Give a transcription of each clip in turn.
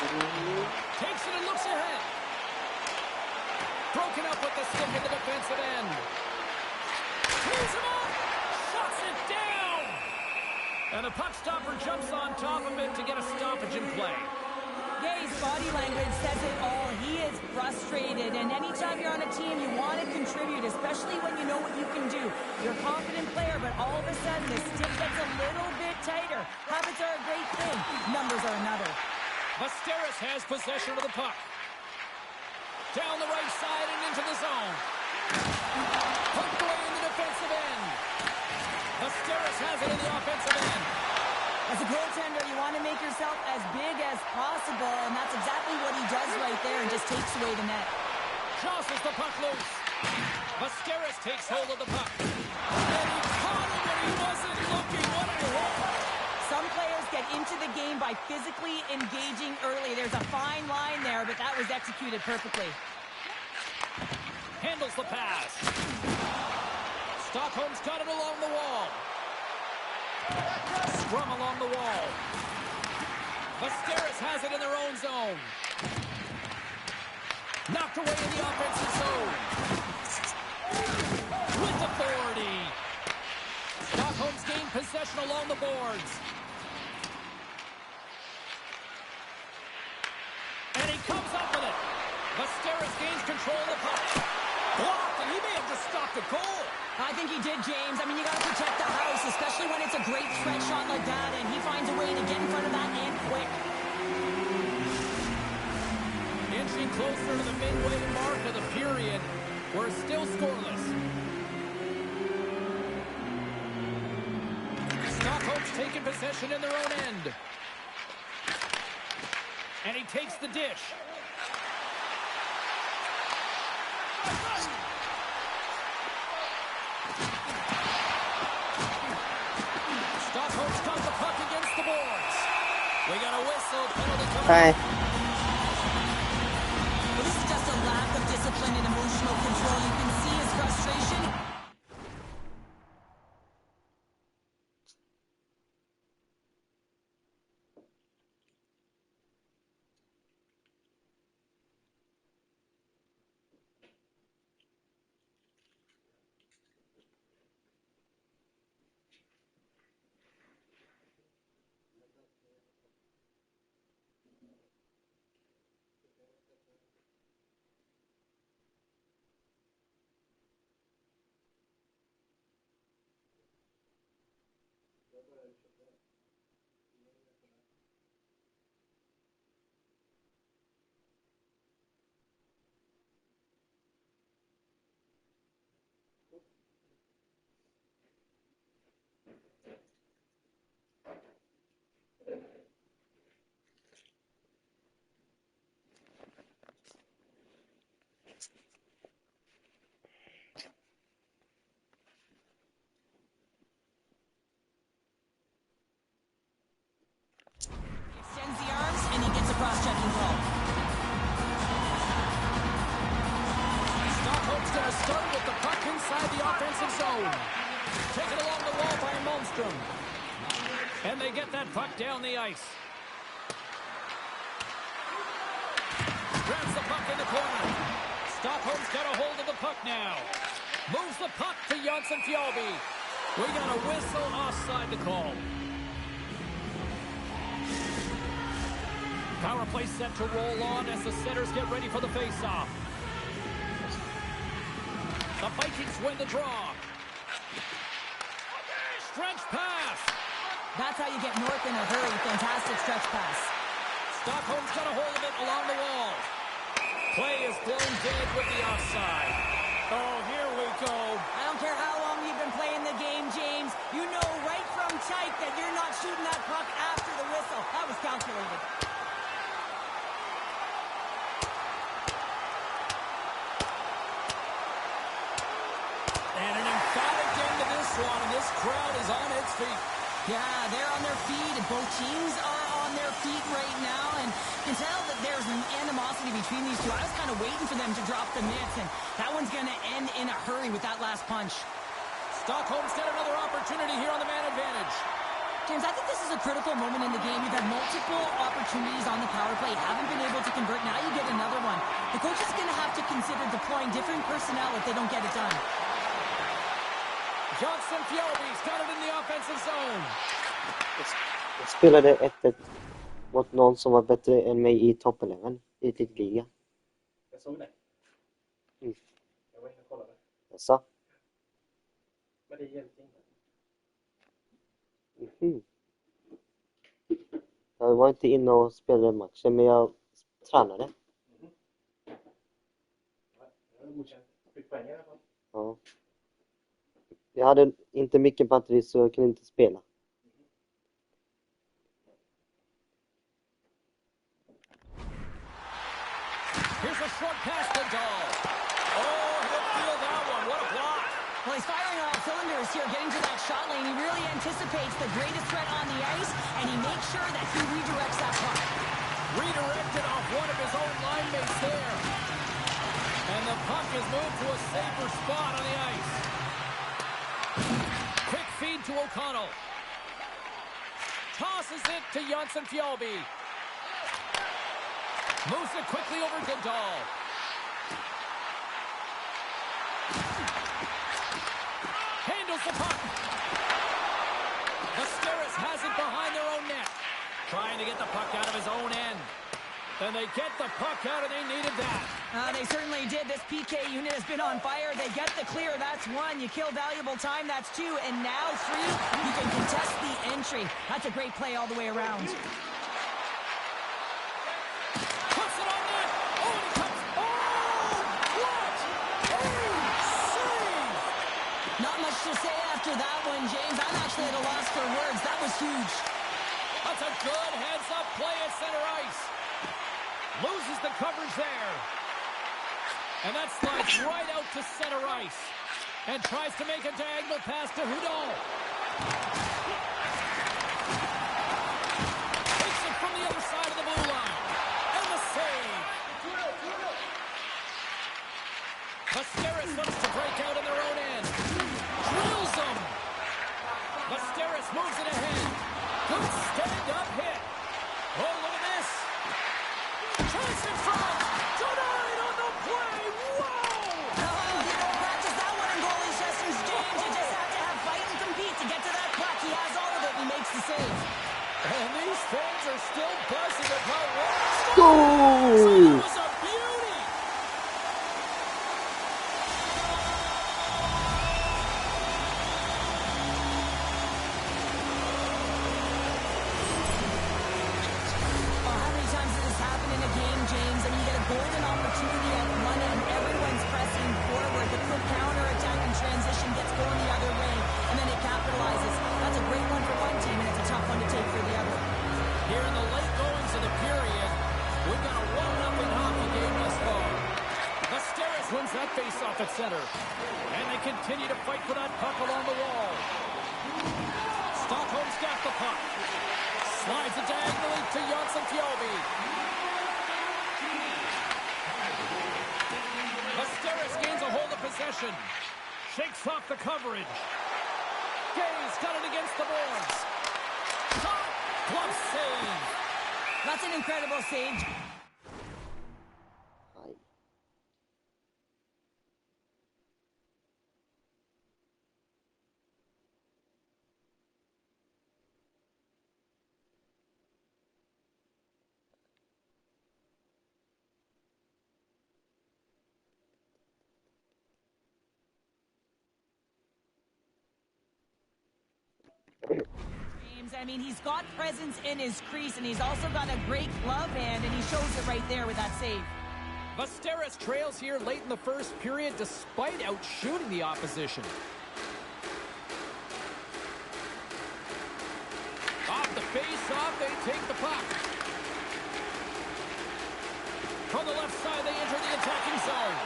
Takes it and looks ahead. Broken up with the stick at the defensive end. Cleans him up. Shuts it down. And the puck stopper jumps on top of it to get a stoppage in play. Yeah, his body language says it all. He is frustrated, and anytime you're on a team, you want to contribute, especially when you know what you can do. You're a confident player, but all of a sudden, the stick gets a little bit tighter. Habits are a great thing. Numbers are another. Västerås has possession of the puck. Down the right side and into the zone. Poked away in the defensive end. Västerås has it in the offensive end. As a goaltender, you want to make yourself as big as possible, and that's exactly what he does right there and just takes away the net. Jostles the puck loose. Västerås takes hold of the puck. And he caught him when he wasn't looking. What a hit. Some players get into the game by physically engaging early. There's a fine line there, but that was executed perfectly. Handles the pass. Stockholm's got it along the wall. Scrum along the wall. Västerås has it in their own zone. Knocked away in the offensive zone. With authority. Stockholm's gained possession along the boards. And he comes up with it. Västerås gains control of the puck. Blocked, and he may have just stopped a goal. I think he did, James. I mean, you got to protect the house, especially when it's a great stretch shot like that, and he finds a way to get in front of that and quick. Inching closer to the midway mark of the period. We're still scoreless. Stockholm's taking possession in their own end. And he takes the dish. Stockholm's got the puck against the boards. We got a whistle, penalty coming. Well, this is just a lack of discipline and emotional control. You can see his frustration. Extends the arms, and he gets a cross-checking call. Stockholm's going to start with the puck inside the offensive zone. Taken along the wall by Malmstrom. And they get that puck down the ice. Grabs the puck in the corner. Stockholm's got a hold of the puck now. Moves the puck to Jonsson Fjallby. We got a whistle offside to call. Power play set to roll on as the setters get ready for the face-off. The Vikings win the draw. Stretch pass. That's how you get north in a hurry. Fantastic stretch pass. Stockholm's got a hold of it along the wall. Play is blown dead with the offside. Oh, here we go. I don't care how long you've been playing the game, James. You know right from tight that you're not shooting that puck after the whistle. That was calculated. And an emphatic end to this one, and this crowd is on its feet. Yeah, they're on their feet, and both teams are on their feet right now, and you can tell that there's an animosity between these two. I was kind of waiting for them to drop the mitts, and that one's going to end in a hurry with that last punch. Stockholm's got another opportunity here on the man advantage. James, I think this is a critical moment in the game. You've had multiple opportunities on the power play, haven't been able to convert. Now you get another one. The coach is going to have to consider deploying different personnel if they don't get it done. Johnson Fjellby's got it in the offensive zone. Jag spelade 1-1 mot någon som var bättre än mig i top 11 i liga. Jag såg det. Jag var inne och kollade. Jaså? Men det hjälpte inte. Jag var inte inne och spelade matchen, men jag tränade. Jag godkänt. Fick poäng i alla fall. Ja. Jag hade inte mycket batteri så jag kunde inte spela. Here's a short pass to Dahl. Oh, he'll feel that one. What a block. Well, he's firing on all cylinders here, getting to that shot lane. He really anticipates the greatest threat on the ice, and he makes sure that he redirects that puck. Redirected off one of his own line mates there. And the puck is moved to a safer spot on the ice. Quick feed to O'Connell. Tosses it to Johnson Fjellby. Moves it quickly over to Dahl. Handles the puck. Västerås has it behind their own net. Trying to get the puck out of his own end. Then they get the puck out, and they needed that. They certainly did. This PK unit has been on fire. They get the clear. That's one. You kill valuable time. That's two. And now three, you can contest the entry. That's a great play all the way around. Puts it on net. Oh, and it comes. Oh, what a save! Not much to say after that one, James. I'm actually at a loss for words. That was huge. That's a good heads-up play at center ice. Loses the coverage there. And that slides right out to center ice. And tries to make a diagonal pass to Hudon. Takes it from the other side of the blue line. And the save. Västerås looks to break out in their own end. Drills them. Västerås moves it ahead. Good stand-up hit. Oh, look at this. Chance in front. Denied on the play. Whoa! You don't practice that one in goalie sessions, James. You just have to have fight and compete to get to that puck. He has all of it, and he makes the save. And these fans are still buzzing about what? Goal! That was a beauty! How many times has this happened in a game, James? I mean, you get a golden opportunity at one end, everyone's pressing forward. The quick counter-attack and transition gets going the other way, and then it capitalizes. That's a great one for one team, and it's a tough one to take for the other. Here in the late goings of the period, we've got a 1-0 hockey game thus far. Västerås wins that face-off at center. And they continue to fight for that puck along the wall. Stockholm's got the puck. Slides it diagonally to Johnson Fjellby. Västerås gains a hold of possession. Shakes off the coverage. Gay's got it against the boards. Caught. Glove save. That's an incredible save. I mean, he's got presence in his crease, and he's also got a great glove hand, and he shows it right there with that save. Västerås trails here late in the first period despite outshooting the opposition. Off the face-off, they take the puck. From the left side, they enter the attacking zone.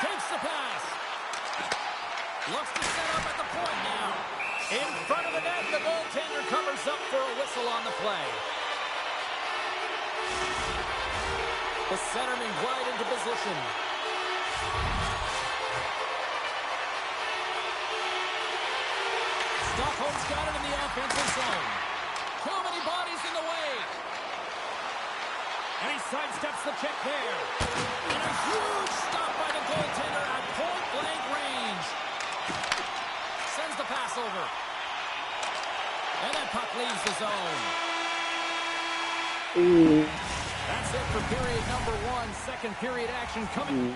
Takes the pass. Looks to set up at the point now. In front of the net, the goaltender covers up for a whistle on the play. The centerman right into position. Stockholm's got it in the offensive zone. Too many bodies in the way. And he sidesteps the check there. And a huge stop by the goaltender at point-blank range. Sends the pass over. And that puck leaves the zone. That's it for period number 1. Second period action coming.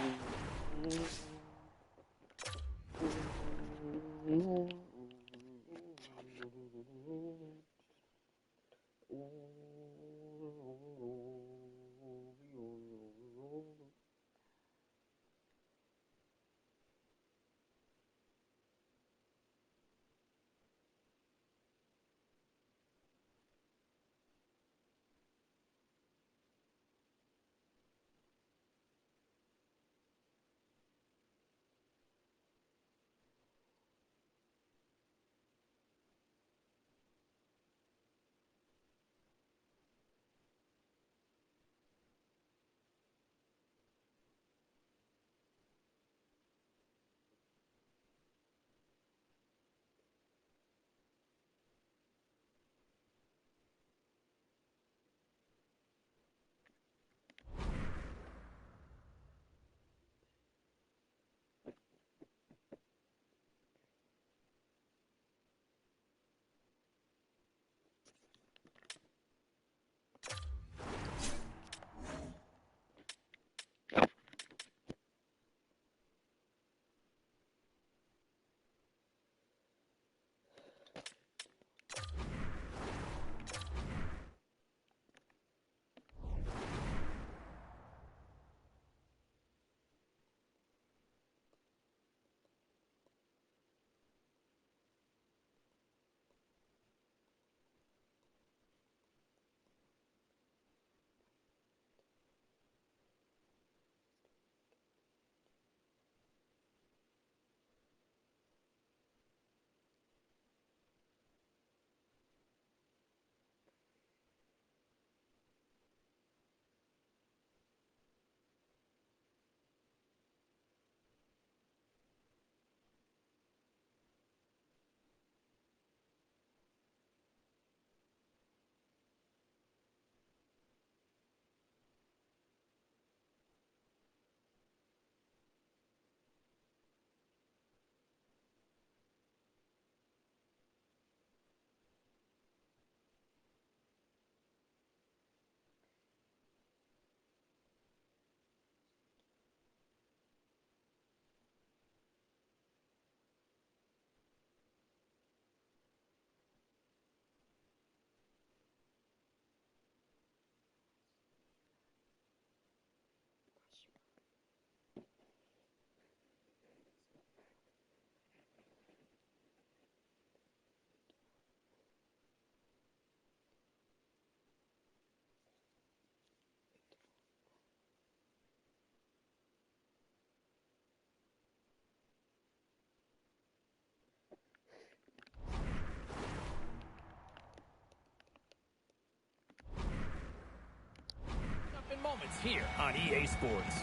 Moments here on EA Sports.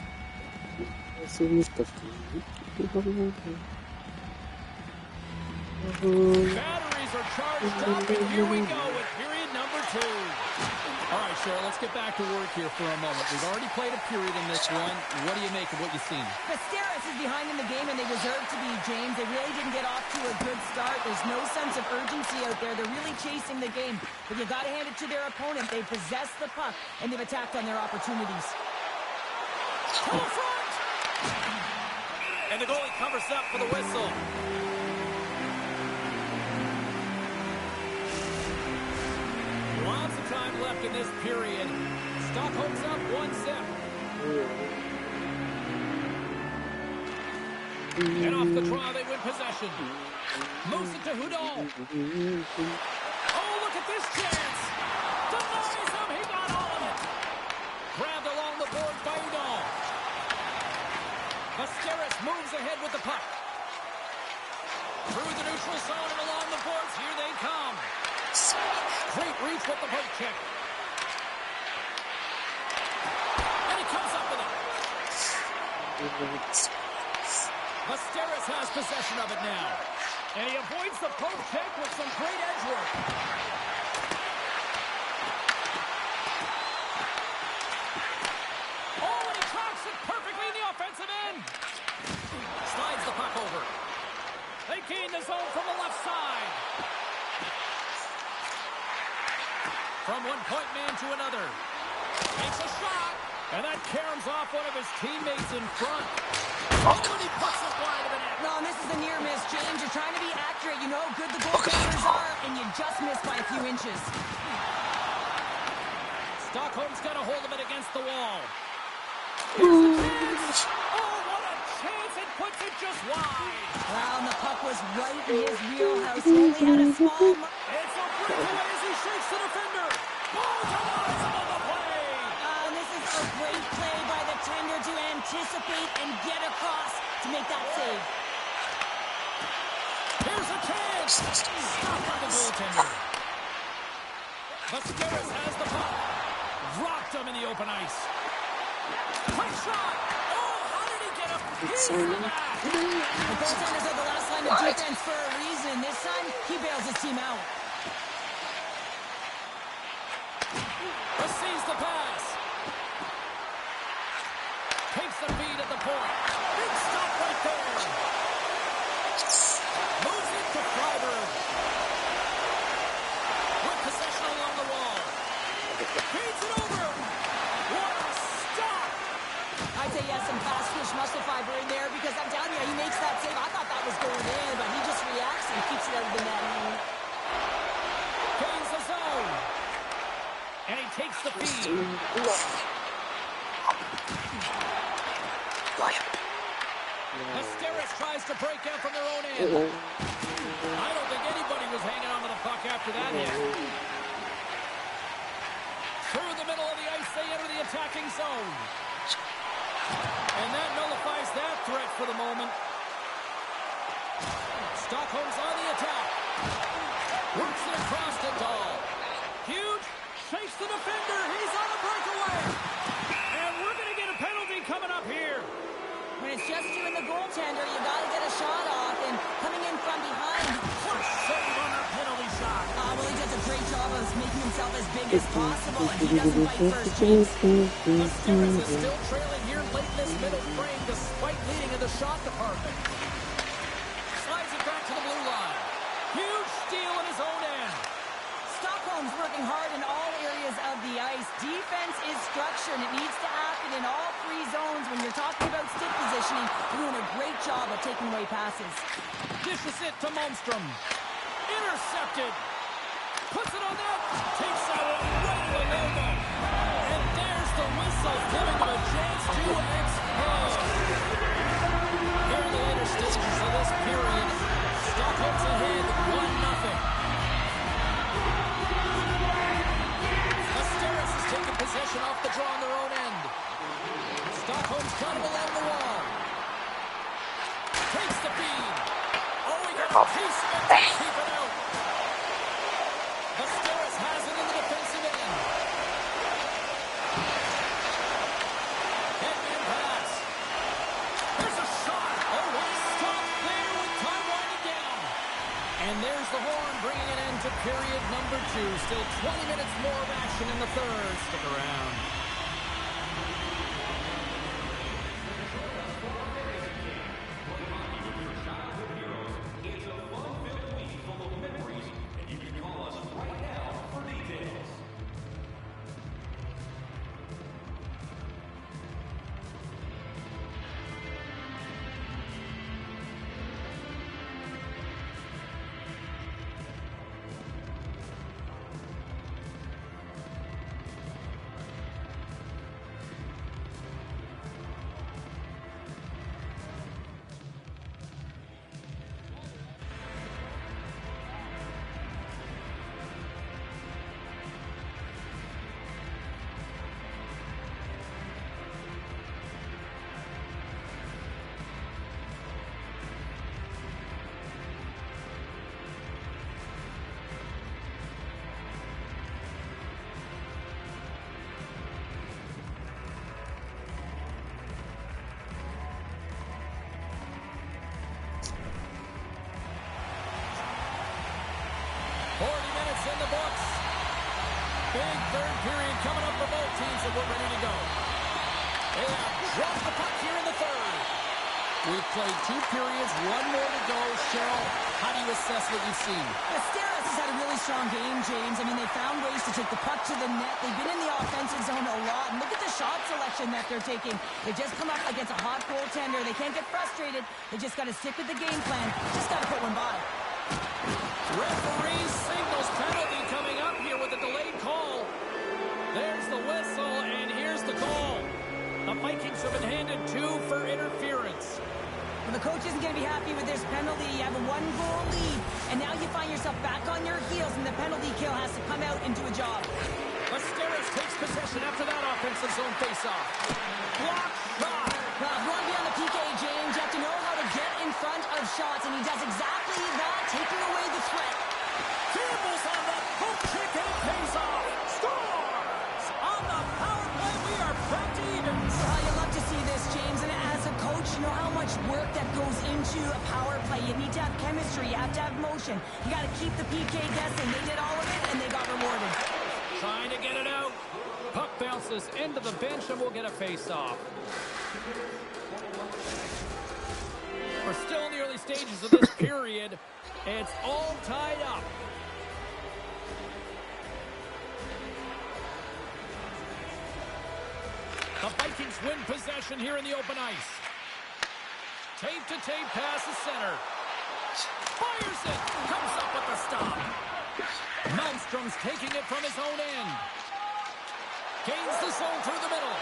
Batteries are charged up, and here we go with period number 2. All right, Cheryl, let's get back to work here for a moment. We've already played a period in this one. What do you make of what you've seen? Västerås is behind in the game, and they deserve to be, James. They really didn't get off to a good start. There's no sense of urgency out there. They're really chasing the game. But you got to hand it to their opponent. They possessed the puck, and they've attacked on their opportunities. Full front! And the goalie covers up for the whistle. Lots of time left in this period. Stockholm's up 1-0. And off the draw, they win possession. Moves it to Hudal. Oh, look at this chance. Denies him. He got all of it. Grabbed along the boards by Hudal. Västerås moves ahead with the puck. Through the neutral zone and along the boards. Here they come. Great reach with the poke check. And he comes up with it. Västerås has possession of it now. And he avoids the poke check with some great edge work. Oh, and he tracks it perfectly in the offensive end. Slides the puck over. They gain the zone from the left side. From one point man to another. Takes a shot. And that caroms off one of his teammates in front. Oh, and he puts it wide of the net. No, and this is a near miss, James. You're trying to be accurate. You know how good the goaltenders are, and you just missed by a few inches. Stockholm's got a hold of it against the wall. Here's the chance. Oh, what a chance. It puts it just wide. Wow, and the puck was right in his wheelhouse. Only had a small... It's a breakaway as he shakes the defender. Ball to Lawrence on the play. And this is a great play by the tender to anticipate and get across to make that save. Here's a chance. Stopped by the goaltender. Västerås has the puck. Dropped him in the open ice. Quick shot. Oh, how did he get up? He's in the back. The goaltenders are the last line of defense for a reason. This time, he bails his team out. Receives the pass. Takes the feed at the point. Big stop right there. Moves it to Freiberg. With possession along the wall. Feeds it over. What a stop. I'd say yes, some fast fish muscle fiber in there because I'm telling you, he makes that save. I thought that was going in, but he just reacts and keeps it out of the net. Gains the zone. And he takes the feed. Västerås tries to break out from their own end. I don't think anybody was hanging on to the puck after that hit. Through the middle of the ice, they enter the attacking zone. And that nullifies that threat for the moment. Stockholm's on the attack. Works it across to Dahl. Huge. Shakes the defender. He's on a breakaway. And we're going to get a penalty coming up here. When it's just you and the goaltender, you got to get a shot off. And coming in from behind. What a save on that penalty shot. Well, he does a great job of making himself as big as possible. And he doesn't fight first chase. Västerås is still trailing here late in this middle frame despite leading in the shot department. Slides it back to the blue line. Huge steal in his own end. Stockholm's working hard in all areas of the ice. Defense is structure, and it needs to happen in all three zones. When you're talking about stick positioning, you're doing a great job of taking away passes. Dishes it to Malmstrom. Intercepted. Puts it on net. Takes that one right to the logo. And there's the whistle, giving him a chance to exhale. Here in the later stages of this period, Stockholm's ahead 1-0. Västerås has taken possession off the draw on their own end. Stockholm's got him along the wall. Takes the feed. Oh, he got a piece of it to keep it out. Västerås has it in the defensive end. Headman pass. There's a shot. Oh, what a stop there with time winding down. And there's the horn bringing an end to period number 2. Still 20 minutes more of action in the third. Stick around. books. Big third period coming up for both teams, and we're ready to go. They have dropped the puck here in the third. We've played 2 periods, 1 more to go. Cheryl, how do you assess what you've seen? Västerås has had a really strong game, James. I mean, they found ways to take the puck to the net. They've been in the offensive zone a lot. And look at the shot selection that they're taking. They just come up against a hot goaltender. They can't get frustrated. They just got to stick with the game plan. Just got to put one by. Referee signals penalty coming up here with a delayed call. There's the whistle, and here's the call. The Vikings have been handed 2 for interference. Well, the coach isn't going to be happy with this penalty. You have a 1-goal lead, and now you find yourself back on your heels, and the penalty kill has to come out and do a job. Västerås takes possession after that offensive zone faceoff. Block shot. Well, if you want to be on the PK, James, you have to know how to get in front of shots, and he does exactly that, taking away the threat. Campbell's on the hook kick, and it pays off. Scores! On the power play, we are back to even. Well, you love to see this, James, and as a coach, you know how much work that goes into a power play. You need to have chemistry. You have to have motion. You got to keep the PK guessing. They did all of it, and they got rewarded. Trying to get it out. Puck bounces into the bench, and we'll get a face-off. We're still in the early stages of this period. It's all tied up. The Vikings win possession here in the open ice. Tape-to-tape pass to center. Fires it. Comes up with the stop. Malmstrom's taking it from his own end. Gains the zone through the middle.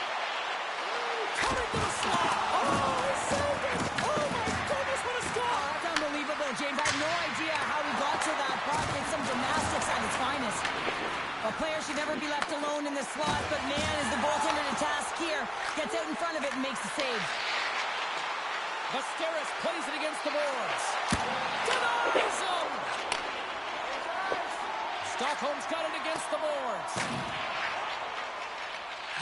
Coming to the slot. Oh, he saved it. Oh, my goodness, what a stop. That's unbelievable, James. I have no idea how he got to that puck. It's some gymnastics at its finest. A player should never be left alone in the slot, but man, is the goaltender to task here. Gets out in front of it and makes the save. Västerås plays it against the boards. Denies him! Stockholm's got it against the boards.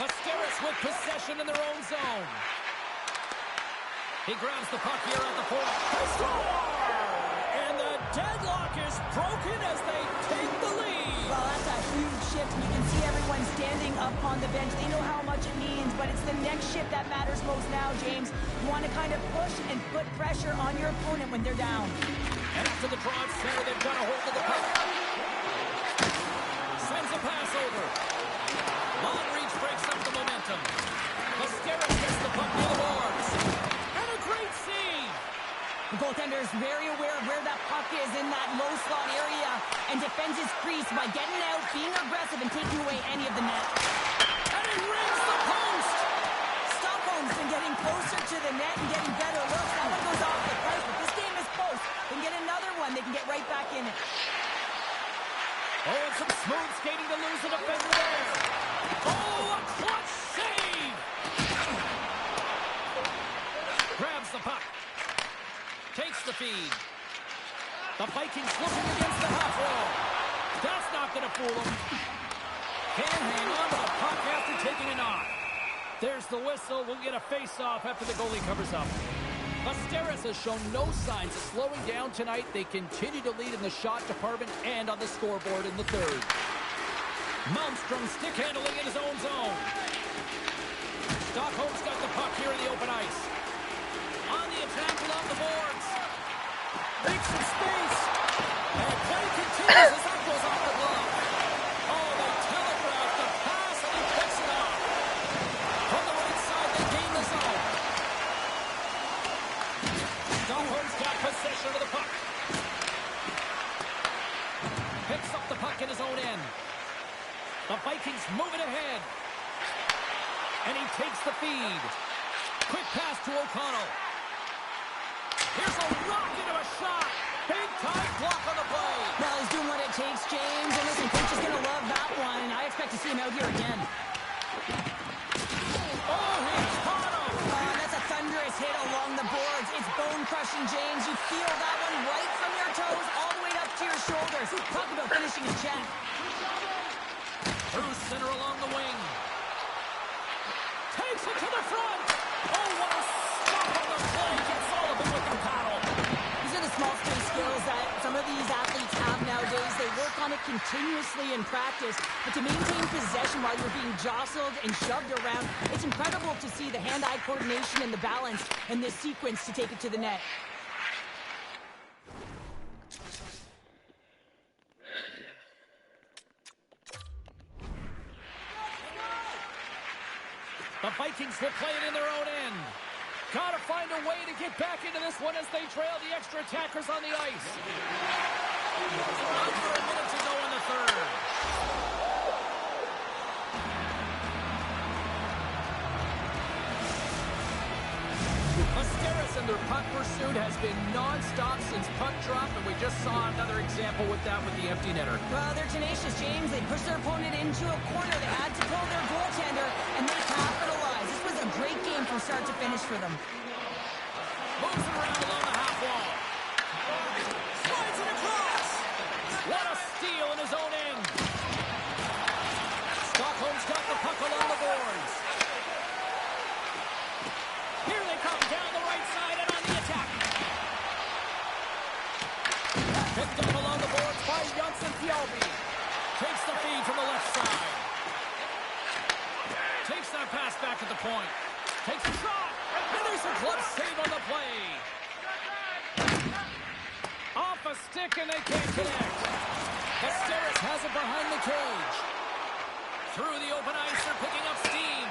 Västerås with possession in their own zone. He grabs the puck here at the point. They score! And the deadlock is broken as they take the lead. Well, that's a huge shift. You can see everyone standing up on the bench. They know how much it means, but it's the next shift that matters most now, James. You want to kind of push and put pressure on your opponent when they're down. And after the drive center, they've got a hold of the puck. Sends a pass over. Long reach breaks up the momentum. Västerås gets the puck near the boards. And a great save. The goaltender is very aware of where that puck is in that low slot area and defends his crease by getting out, being aggressive, and taking away any of the net. And he rings the post. Stockholm's been getting closer to the net and getting better looks. That one goes off the price, but this game is post. They can get another one. They can get right back in it. Oh, and some smooth skating to lose the defender there. Oh, a clutch save. Grabs the puck. Takes the feed. The Vikings looking against the half wall. That's not going to fool them. Can't hang on to the puck after taking a knock. There's the whistle. We'll get a face-off after the goalie covers up. Västerås has shown no signs of slowing down tonight. They continue to lead in the shot department and on the scoreboard in the third. Malmstrom stick handling in his own zone. Stockholm's got the puck here in the open ice. On the attack along the boards. Makes some space. And play continues as that goes off the glove. Oh, they telegraph the pass and he picks it up. From the right side, they gain the zone. Stockholm's got possession of the puck. Picks up the puck in his own end. The Vikings moving ahead. And he takes the feed. Quick pass to O'Connell. Here's a rocket of a shot. Big time block on the play. Well, he's doing what it takes, James. And listen, coach is going to love that one. And I expect to see him out here again. Oh, he caught him. That's a thunderous hit along the boards. It's bone-crushing, James. You feel that one right from your toes all the way up to your shoulders. Talk about finishing his check. Through center along the wing. Takes it to the front. Oh, what a stop on the play. Gets all of it with the paddle. These are the small space skills that some of these athletes have nowadays. They work on it continuously in practice, but to maintain possession while you're being jostled and shoved around, it's incredible to see the hand-eye coordination and the balance in this sequence to take it to the net. The Vikings will play it in their own end. Gotta find a way to get back into this one as they trail the extra attackers on the ice. Under a minute to go in the third. Västerås and their puck pursuit has been non-stop since puck drop, and we just saw another example with that with the empty netter. Well, they're tenacious, James. They pushed their opponent into a corner. They had to pull their goaltender, and they capitalized. This was a great game from start to finish for them. Moves it around along the half wall. Slides it across. What a steal in his own end. Stockholm's got the puck along the boards. Here they come down the right side and on the attack. Picked up along the boards by Johnson Fjallby. Takes the feed from the left side. Takes that pass back at the point. Takes a shot. And there's a glove save on the play. Off a stick and they can't connect. Västerås has it behind the cage. Through the open ice, they're picking up steam.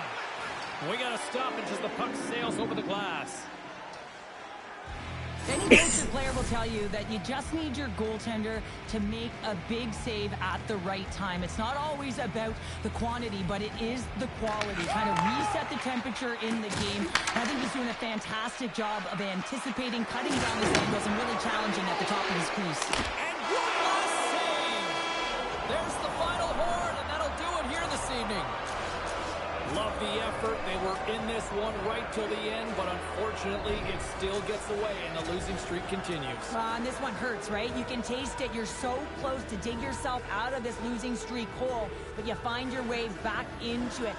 We got to stop it as the puck sails over the glass. Any coach or player will tell you that you just need your goaltender to make a big save at the right time. It's not always about the quantity, but it is the quality. Kind of reset the temperature in the game. I think he's doing a fantastic job of anticipating, cutting down his angles, and really challenging at the top of his crease. And one last save. There's the final horn, and that'll do it here this evening. Love the effort. They were in this one right till the end, but unfortunately, it still gets away, and the losing streak continues. And this one hurts, right? You can taste it. You're so close to dig yourself out of this losing streak hole, but you find your way back into it.